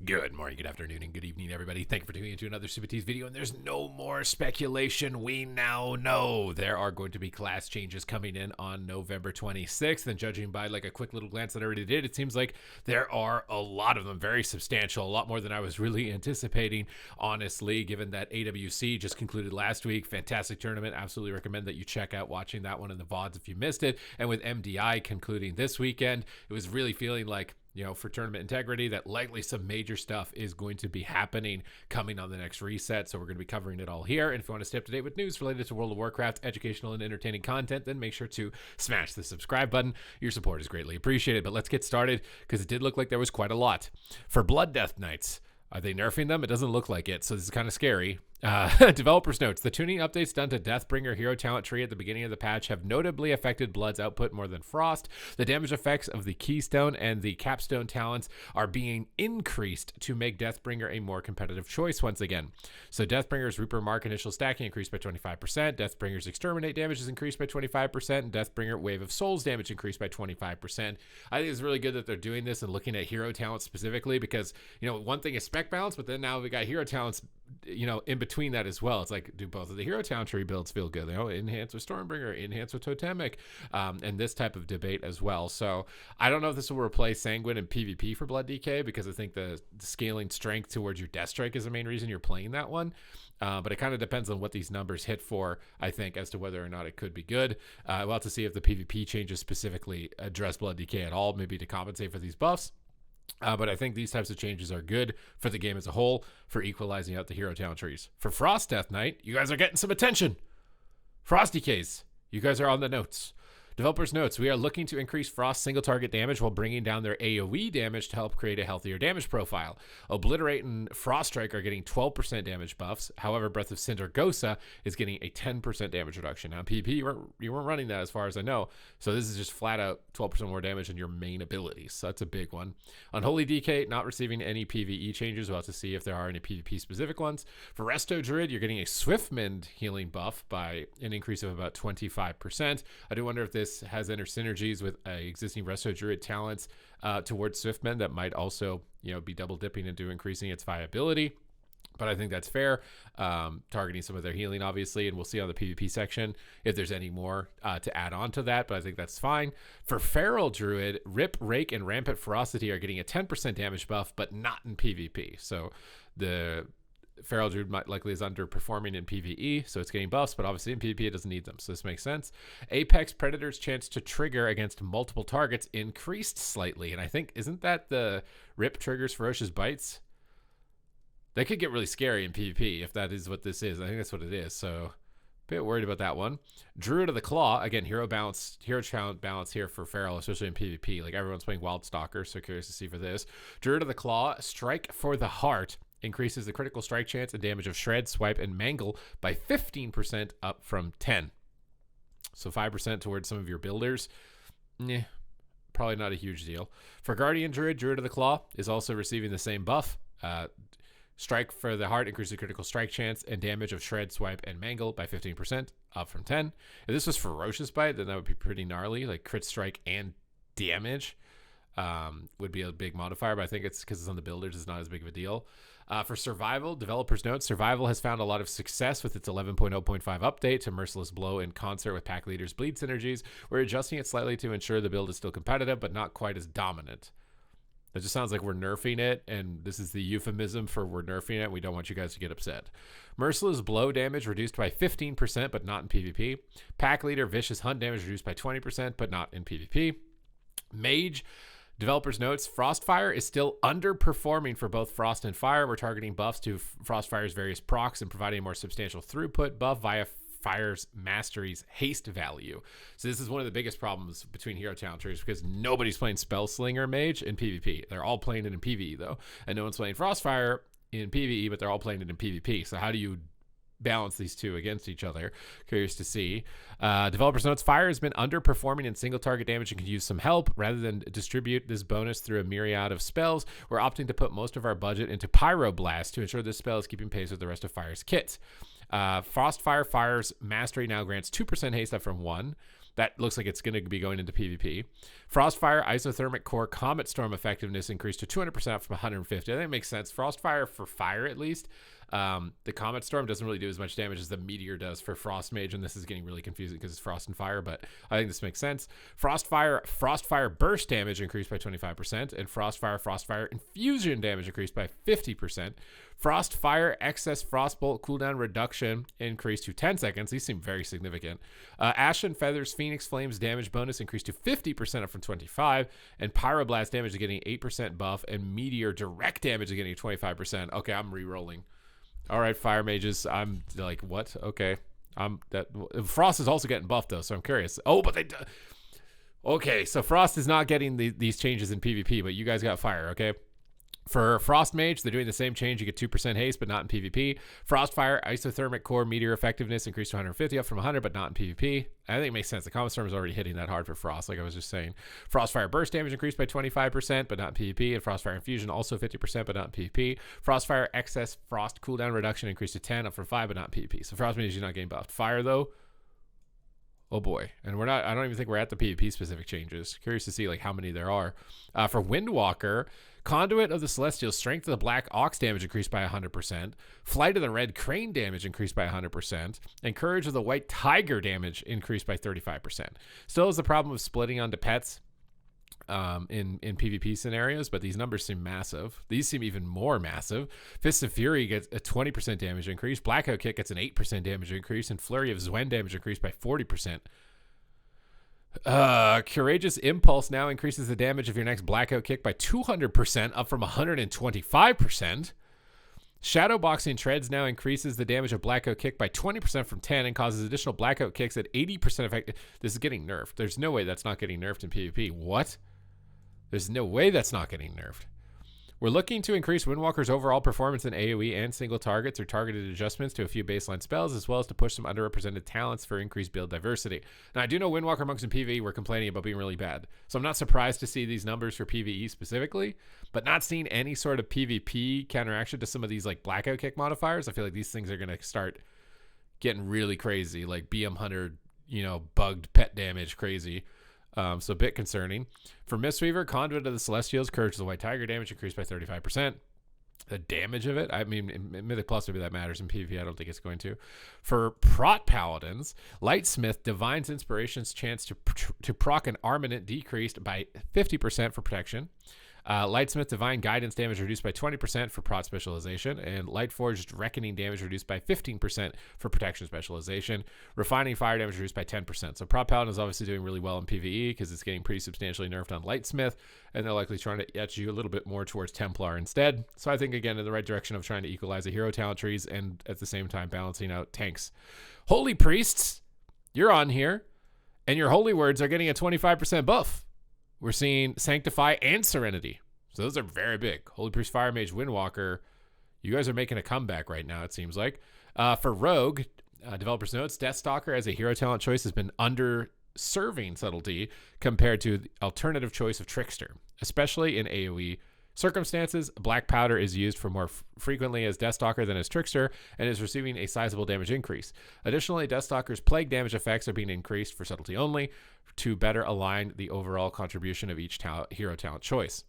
Good morning, good afternoon, and good evening, everybody. Thank you for tuning into another Supatease video, and there's no more speculation. We now know there are going to be class changes coming in on November 26th, and judging by like a quick little glance that I already did, it seems like there are a lot of them, very substantial, a lot more than I was really anticipating, honestly, given that AWC just concluded last week. Fantastic tournament. Absolutely recommend that you check out watching that one in the VODs if you missed it. And with MDI concluding this weekend, it was really feeling like, for tournament integrity, that likely some major stuff is going to be happening coming on the next reset. So we're going to be covering it all here. And if you want to stay up to date with news related to World of Warcraft, educational and entertaining content, then make sure to smash the subscribe button. Your support is greatly appreciated. But let's get started, because it did look like there was quite a lot. For Blood Death Knights, are they nerfing them? It doesn't look like it, so this is kind of scary. Developers notes, the tuning updates done to Deathbringer hero talent tree at the beginning of the patch have notably affected Blood's output more than Frost. The damage effects of the Keystone and the Capstone talents are being increased to make Deathbringer a more competitive choice once again. So Deathbringer's Reaper Mark initial stacking increased by 25%, Deathbringer's Exterminate damage is increased by 25%, and Deathbringer Wave of Souls damage increased by 25%. I think it's really good that they're doing this and looking at hero talents specifically, because, one thing is spec balance, but then now we got hero talents, in between that as well. It's like, do both of the hero talent tree builds feel good? Enhance with Stormbringer, enhance with Totemic, and this type of debate as well. So I don't know if this will replace Sanguine and PvP for Blood DK, because I think the scaling strength towards your Death Strike is the main reason you're playing that one. But it kind of depends on what these numbers hit for, I think, as to whether or not it could be good. We'll have to see if the PvP changes specifically address Blood DK at all, maybe to compensate for these buffs. But I think these types of changes are good for the game as a whole, for equalizing out the hero talent trees. For Frost Death Knight, you guys are getting some attention. Frosty Case, you guys are on the notes. Developers notes, we are looking to increase Frost single target damage while bringing down their AoE damage to help create a healthier damage profile. Obliterate and Frost Strike are getting 12% damage buffs. However, Breath of Sindragosa is getting a 10% damage reduction. Now, in PvP, you weren't running that as far as I know. So this is just flat out 12% more damage than your main abilities. So that's a big one. Unholy DK, not receiving any PvE changes. We'll have to see if there are any PvP specific ones. For Resto Druid, you're getting a Swift Mend healing buff by an increase of about 25%. I do wonder if this has inner synergies with existing Resto Druid talents towards Swiftmen that might also be double dipping into increasing its viability. But I think that's fair, targeting some of their healing, obviously, and we'll see on the PvP section if there's any more to add on to that, but I think that's fine. For Feral Druid, Rip, Rake, and Rampant Ferocity are getting a 10% damage buff, but not in PvP. So the Feral Druid likely is underperforming in PvE, so it's getting buffs, but obviously in PvP it doesn't need them, so this makes sense. Apex Predator's chance to trigger against multiple targets increased slightly, and I think, isn't that the Rip triggers Ferocious Bites? That could get really scary in PvP if that is what this is. I think that's what it is, so a bit worried about that one. Druid of the Claw, again, hero talent balance here for Feral, especially in PvP. Like, everyone's playing Wild Stalker, so curious to see for this. Druid of the Claw, Strike for the Heart, increases the critical strike chance and damage of Shred, Swipe, and Mangle by 15%, up from 10. So 5% towards some of your builders. Probably not a huge deal. For Guardian Druid, Druid of the Claw is also receiving the same buff. Strike for the Heart increases the critical strike chance and damage of Shred, Swipe, and Mangle by 15%, up from 10. If this was Ferocious Bite, then that would be pretty gnarly. Like, crit strike and damage would be a big modifier, but I think it's because it's on the builders, it's not as big of a deal. For Survival, developers note, Survival has found a lot of success with its 11.0.5 update to Merciless Blow in concert with Pack Leader's Bleed synergies. We're adjusting it slightly to ensure the build is still competitive, but not quite as dominant. That just sounds like we're nerfing it, and this is the euphemism for we're nerfing it. We don't want you guys to get upset. Merciless Blow damage reduced by 15%, but not in PvP. Pack Leader Vicious Hunt damage reduced by 20%, but not in PvP. Mage, developers notes, Frostfire is still underperforming for both Frost and Fire. We're targeting buffs to Frostfire's various procs and providing a more substantial throughput buff via Fire's Mastery's haste value. So this is one of the biggest problems between hero talent trees, because nobody's playing Spellslinger Mage in PvP. They're all playing it in PvE, though. And no one's playing Frostfire in PvE, but they're all playing it in PvP. So how do you balance these two against each other? Curious to see. Developers notes, Fire has been underperforming in single target damage and could use some help. Rather than distribute this bonus through a myriad of spells, we're opting to put most of our budget into Pyroblast to ensure this spell is keeping pace with the rest of Fire's kits. Fire's Mastery now grants 2% haste up from 1. That looks like it's going to be going into PvP. Frostfire Isothermic Core Comet Storm effectiveness increased to 200% from 150. I think it makes sense. Frostfire for fire, at least. The Comet Storm doesn't really do as much damage as the Meteor does for Frost Mage, and this is getting really confusing because it's Frost and Fire, but I think this makes sense. Frostfire Burst damage increased by 25%, and Frostfire Infusion damage increased by 50%. Frostfire Excess Frostbolt cooldown reduction increased to 10 seconds. These seem very significant. Ashen Feathers Phoenix Flames damage bonus increased to 50% up from 25%, and Pyroblast damage is getting 8% buff, and Meteor direct damage is getting 25%. Okay, I'm re-rolling. All right, Fire Mages. I'm like, what? Okay. Frost is also getting buffed, though, so I'm curious. Oh, but okay, so Frost is not getting these changes in PvP, but you guys got Fire, okay? For Frost Mage, they're doing the same change. You get 2% haste, but not in PvP. Frostfire Isothermic Core Meteor effectiveness increased to 150 up from 100, but not in PvP. I think it makes sense. The Comet Storm is already hitting that hard for Frost, like I was just saying. Frostfire Burst damage increased by 25%, but not in PvP. And Frostfire Infusion also 50%, but not in PvP. Frostfire Excess Frost cooldown reduction increased to 10 up from 5, but not in PvP. So Frost Mage is not getting buffed. Fire, though, oh boy. And I don't even think we're at the PvP specific changes. Curious to see like how many there are. For Windwalker, Conduit of the Celestial, Strength of the Black Ox damage increased by 100%. Flight of the Red Crane damage increased by 100%. And Courage of the White Tiger damage increased by 35%. Still has the problem of splitting onto pets in PvP scenarios, but these numbers seem massive. These seem even more massive. Fists of Fury gets a 20% damage increase. Blackout Kick gets an 8% damage increase. And Flurry of Zwen damage increased by 40%. Courageous Impulse now increases the damage of your next Blackout Kick by 200%, up from 125%. Shadowboxing Treads now increases the damage of Blackout Kick by 20% from 10 and causes additional Blackout Kicks at 80% effect. This is getting nerfed. There's no way that's not getting nerfed in PvP. What? There's no way that's not getting nerfed. We're looking to increase Windwalker's overall performance in AoE and single target through targeted adjustments to a few baseline spells, as well as to push some underrepresented talents for increased build diversity. Now, I do know Windwalker monks in PvE were complaining about being really bad, so I'm not surprised to see these numbers for PvE specifically, but not seeing any sort of PvP counteraction to some of these like Blackout Kick modifiers. I feel like these things are going to start getting really crazy, like BM100, bugged pet damage crazy. So a bit concerning. For Mistweaver, Conduit of the Celestials, Courage of the White Tiger damage increased by 35%. The damage of it, I mean, in Mythic Plus maybe that matters. In PvP, I don't think it's going to. For Prot Paladins, Lightsmith, Divine's Inspiration's chance to proc an Armament decreased by 50% for protection. Lightsmith Divine Guidance damage reduced by 20% for Prot Specialization, and Lightforged Reckoning damage reduced by 15% for Protection Specialization. Refining Fire damage reduced by 10%. So Prot Paladin is obviously doing really well in PvE because it's getting pretty substantially nerfed on Lightsmith, and they're likely trying to etch you a little bit more towards Templar instead. So I think, again, in the right direction of trying to equalize the hero talent trees and at the same time balancing out tanks. Holy Priests, you're on here, and your Holy Words are getting a 25% buff. We're seeing Sanctify and Serenity. So those are very big. Holy Priest, Fire Mage, Windwalker. You guys are making a comeback right now, it seems like. For Rogue, developers notes, Deathstalker as a hero talent choice has been underserving Subtlety compared to the alternative choice of Trickster, especially in AoE circumstances. Black Powder is used for more frequently as Deathstalker than as Trickster and is receiving a sizable damage increase. Additionally, Deathstalker's plague damage effects are being increased for Subtlety only to better align the overall contribution of each hero talent choice.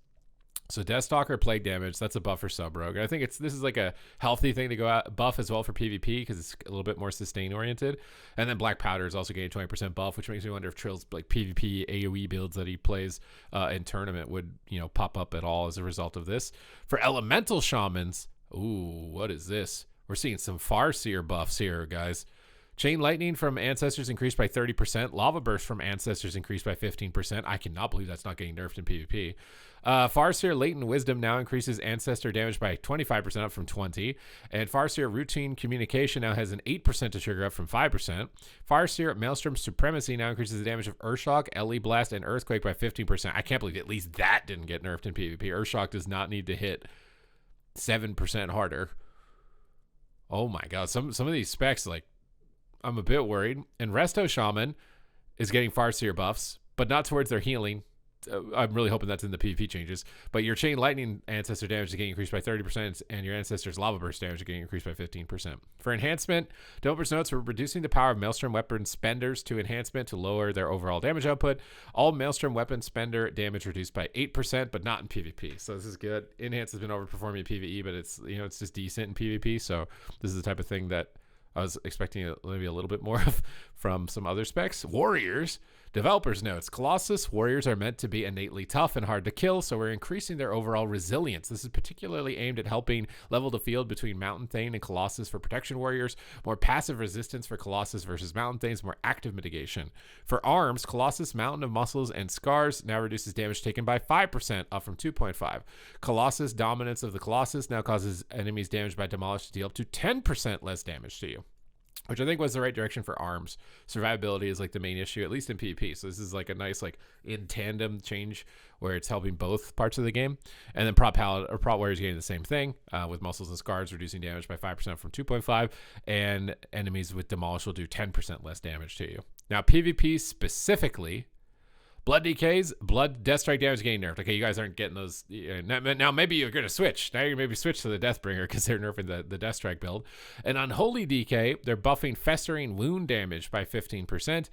So Deathstalker, plague damage, that's a buff for Sub-Rogue. And I think this is like a healthy thing to go out buff as well for PvP because it's a little bit more sustain oriented. And then Black Powder is also getting 20% buff, which makes me wonder if Trill's like PvP AoE builds that he plays in tournament would, pop up at all as a result of this. For Elemental Shamans, ooh, what is this? We're seeing some Farseer buffs here, guys. Chain Lightning from Ancestors increased by 30%. Lava Burst from Ancestors increased by 15%. I cannot believe that's not getting nerfed in PvP. Farseer Latent Wisdom now increases Ancestor damage by 25% up from 20%. And Farseer Routine Communication now has an 8% to trigger up from 5%. Farseer Maelstrom Supremacy now increases the damage of Earthshock, LE Blast, and Earthquake by 15%. I can't believe at least that didn't get nerfed in PvP. Earthshock does not need to hit 7% harder. Oh my god. Some of these specs, like, I'm a bit worried. And Resto Shaman is getting Farseer buffs, but not towards their healing. I'm really hoping that's in the PvP changes. But your Chain Lightning ancestor damage is getting increased by 30%, and your ancestor's Lava Burst damage is getting increased by 15%. For enhancement, developers notes we're reducing the power of Maelstrom weapon spenders to enhancement to lower their overall damage output. All Maelstrom weapon spender damage reduced by 8%, but not in PvP. So this is good. Enhance has been overperforming in PvE, but it's it's just decent in PvP. So this is the type of thing that I was expecting maybe a little bit more of from some other specs. Warriors. Developers notes, Colossus warriors are meant to be innately tough and hard to kill, so we're increasing their overall resilience. This is particularly aimed at helping level the field between Mountain Thane and Colossus for protection warriors, more passive resistance for Colossus versus Mountain Thanes, more active mitigation. For arms, Colossus Mountain of Muscles and Scars now reduces damage taken by 5%, up from 2.5. Colossus Dominance of the Colossus now causes enemies damaged by Demolish to deal up to 10% less damage to you, which I think was the right direction for arms. Survivability is like the main issue, at least in PvP. So this is like a nice like in tandem change where it's helping both parts of the game. And then prop warriors getting the same thing with muscles and scars, reducing damage by 5% from 2.5, and enemies with demolish will do 10% less damage to you. Now PvP specifically, Blood DKs, Blood Death Strike damage getting nerfed. Okay, you guys aren't getting those. Now maybe you're going to switch. Now you're maybe switch to the Deathbringer because they're nerfing the Death Strike build. And Unholy DK, they're buffing Festering Wound damage by 15%.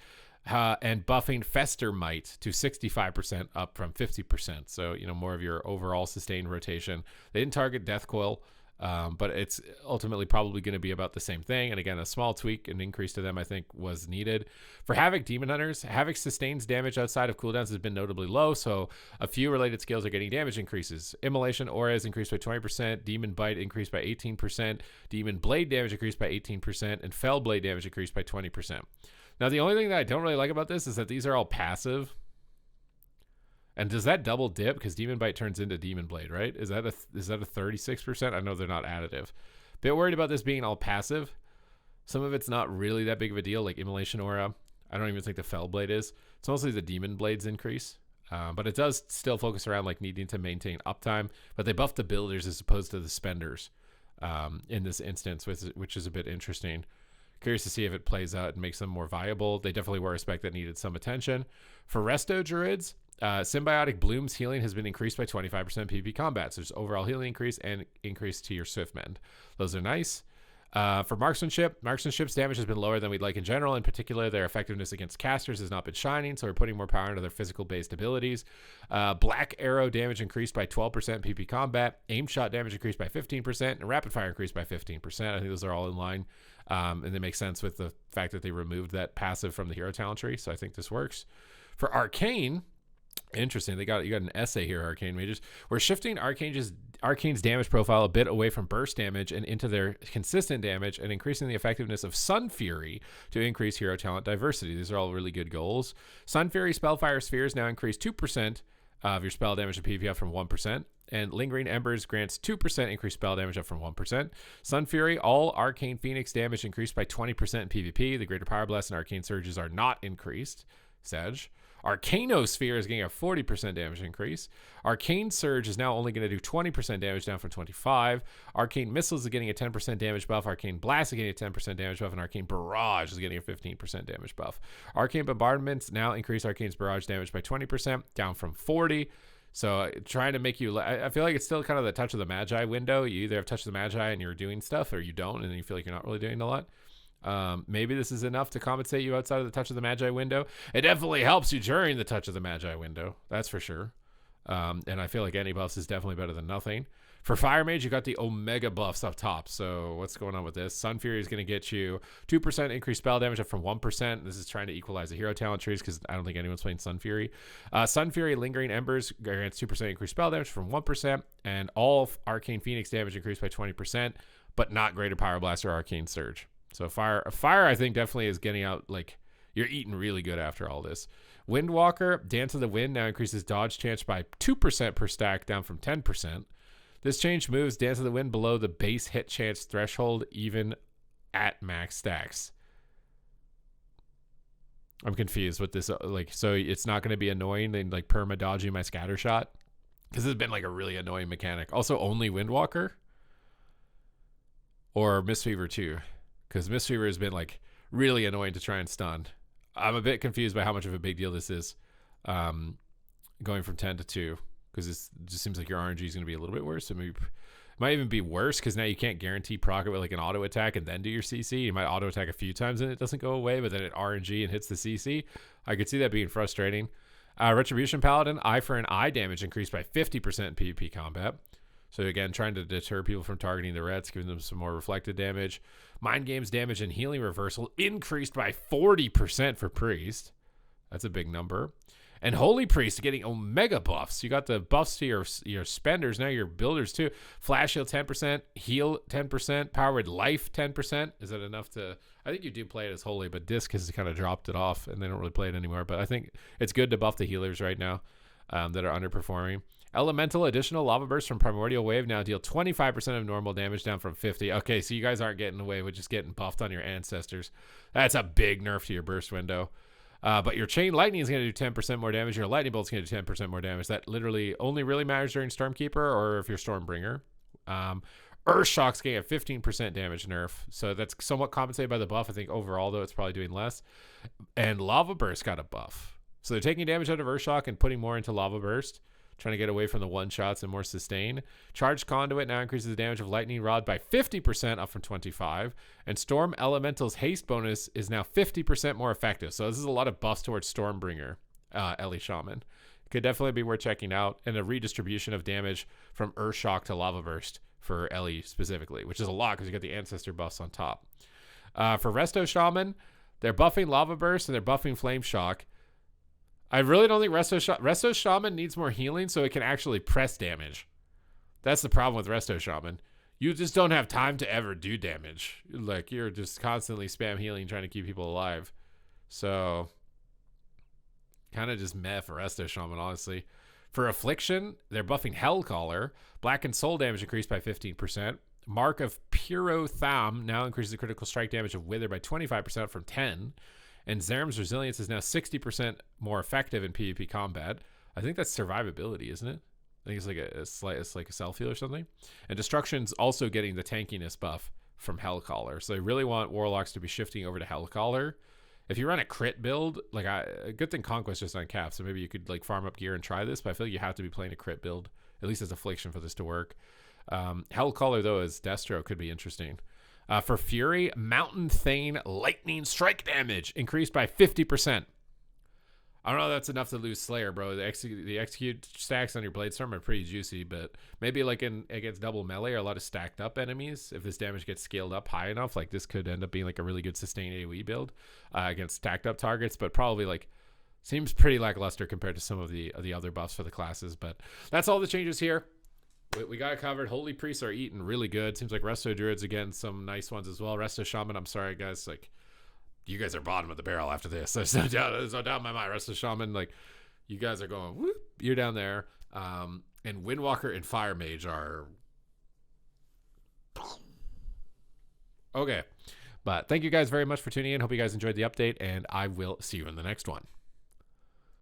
And buffing Fester Might to 65%, up from 50%. So, more of your overall sustained rotation. They didn't target Death Coil, but it's ultimately probably going to be about the same thing. And again, a small tweak and increase to them, I think, was needed. For Havoc Demon Hunters, Havoc sustains damage outside of cooldowns has been notably low, so a few related skills are getting damage increases. Immolation Aura is increased by 20%, Demon Bite increased by 18%, Demon Blade damage increased by 18%, and Fell Blade damage increased by 20%. Now, the only thing that I don't really like about this is that these are all passive. And does that double dip? Because Demon Bite turns into Demon Blade, right? Is that a 36%? I know they're not additive. Bit worried about this being all passive. Some of it's not really that big of a deal, like Immolation Aura. I don't even think the Fell Blade is. It's mostly the Demon Blades increase. But it does still focus around like needing to maintain uptime. But they buff the builders as opposed to the spenders in this instance, which is a bit interesting. Curious to see if it plays out and makes them more viable. They definitely were a spec that needed some attention. For Resto Druids, Symbiotic Bloom's healing has been increased by 25% PvP combat. So there's overall healing increase and increase to your Swift Mend. Those are nice. For Marksmanship's damage has been lower than we'd like in general. In particular, their effectiveness against casters has not been shining, so we're putting more power into their physical-based abilities. Black Arrow damage increased by 12% PvP combat. Aim Shot damage increased by 15%, and Rapid Fire increased by 15%. I think those are all in line, and they make sense with the fact that they removed that passive from the hero talent tree, so I think this works. For Arcane, interesting. You got an essay here, Arcane Mages. We're shifting Arcane's damage profile a bit away from burst damage and into their consistent damage, and increasing the effectiveness of Sun Fury to increase hero talent diversity. These are all really good goals. Sun Fury Spellfire Spheres now increase 2% of your spell damage to PvP up from 1%. And Lingering Embers grants 2% increased spell damage up from 1%. Sun Fury, all Arcane Phoenix damage increased by 20% in PvP. The Greater Power Blast and Arcane Surges are not increased. Sag. Arcanosphere is getting a 40% damage increase. Arcane Surge is now only going to do 20% damage, down from 25. Arcane Missiles is getting a 10% damage buff. Arcane Blast is getting a 10% damage buff. And Arcane Barrage is getting a 15% damage buff. Arcane Bombardments now increase Arcane's Barrage damage by 20%, down from 40. So trying to make you, I feel like it's still kind of the Touch of the Magi window. You either have Touch of the Magi and you're doing stuff, or you don't, and then you feel like you're not really doing a lot. Maybe this is enough to compensate you outside of the Touch of the Magi window. It definitely helps you during the Touch of the Magi window. That's for sure. And I feel like any buffs is definitely better than nothing. For Fire Mage, you got the Omega buffs up top. So what's going on with this? Sun Fury is going to get you 2% increased spell damage up from 1%. This is trying to equalize the hero talent trees because I don't think anyone's playing Sun Fury. Sun Fury Lingering Embers grants 2% increased spell damage from 1%. And all Arcane Phoenix damage increased by 20%, but not Greater Power Blast or Arcane Surge. So fire, I think definitely is getting out, like, you're eating really good after all this. Windwalker, Dance of the Wind now increases dodge chance by 2% per stack, down from 10%. This change moves Dance of the Wind below the base hit chance threshold, even at max stacks. I'm confused with this. So it's not going to be annoying and like perma dodging my scatter shot? Because it's been like a really annoying mechanic. Also, only Windwalker? Or Mistweaver too? Because Mistweaver has been like really annoying to try and stun. I'm a bit confused by how much of a big deal this is. going from 10 to 2 because it just seems like your RNG is going to be a little bit worse. So maybe it might even be worse because now you can't guarantee proc it with like an auto attack and then do your CC. You might auto attack a few times and it doesn't go away, but then it RNG and hits the CC. I could see that being frustrating. Retribution Paladin, eye for an eye damage increased by 50% in PvP combat. So again, trying to deter people from targeting the reds, giving them some more reflected damage. Mind Games damage and healing reversal increased by 40% for Priest. That's a big number. And Holy Priest getting Omega buffs. You got the buffs to your spenders, now your builders too. Flash heal 10%, heal 10%, powered life 10%. Is that enough to... I think you do play it as Holy, but Disc has kind of dropped it off and they don't really play it anymore. But I think it's good to buff the healers right now that are underperforming. Elemental additional lava bursts from Primordial Wave now deal 25% of normal damage down from 50. Okay, so you guys aren't getting away with just getting buffed on your ancestors. That's a big nerf to your burst window. But your Chain Lightning is going to do 10% more damage. Your Lightning Bolt is going to do 10% more damage. That literally only really matters during Stormkeeper or if you're Stormbringer. Earthshock's getting a 15% damage nerf. So that's somewhat compensated by the buff. I think overall, though, it's probably doing less. And Lava Burst got a buff. So they're taking damage out of Earthshock and putting more into Lava Burst, trying to get away from the one-shots and more sustain. Charged Conduit now increases the damage of Lightning Rod by 50%, up from 25. And Storm Elemental's haste bonus is now 50% more effective. So this is a lot of buffs towards Stormbringer, Ellie Shaman. Could definitely be worth checking out. And a redistribution of damage from Earthshock to Lava Burst for Ellie specifically, which is a lot because you got the Ancestor buffs on top. For Resto Shaman, they're buffing Lava Burst and they're buffing Flame Shock. I really don't think Resto Shaman needs more healing so it can actually press damage. That's the problem with Resto Shaman. You just don't have time to ever do damage. Like, you're just constantly spam healing trying to keep people alive. So, kind of just meh for Resto Shaman, honestly. For Affliction, they're buffing Hellcaller. Blackened Soul damage increased by 15%. Mark of Puro Tham now increases the critical strike damage of Wither by 25% from 10. And Zaram's Resilience is now 60% more effective in PvP combat. I think that's survivability, isn't it? I think it's like a self-heal or something. And Destruction's also getting the tankiness buff from Hellcaller. So they really want Warlocks to be shifting over to Hellcaller. If you run a crit build, like a good thing Conquest just on cap, so maybe you could like farm up gear and try this, but I feel like you have to be playing a crit build, at least as Affliction, for this to work. Hellcaller, though, as Destro could be interesting. For Fury, Mountain Thane lightning strike damage increased by 50%. I don't know if that's enough to lose Slayer, bro. The execute stacks on your Bladestorm are pretty juicy, but maybe like against double melee or a lot of stacked up enemies, if this damage gets scaled up high enough, like this could end up being like a really good sustained AoE build against stacked up targets, but probably like seems pretty lackluster compared to some of the other buffs for the classes. But that's all the changes here. We got it covered. Holy Priests are eating really good. Seems like Resto Druids, again, some nice ones as well. Resto Shaman, I'm sorry, guys. Like, you guys are bottom of the barrel after this. There's no doubt in my mind. Resto Shaman, like, you guys are going, whoop, you're down there. And Windwalker and Fire Mage are... Okay. But thank you guys very much for tuning in. Hope you guys enjoyed the update, and I will see you in the next one.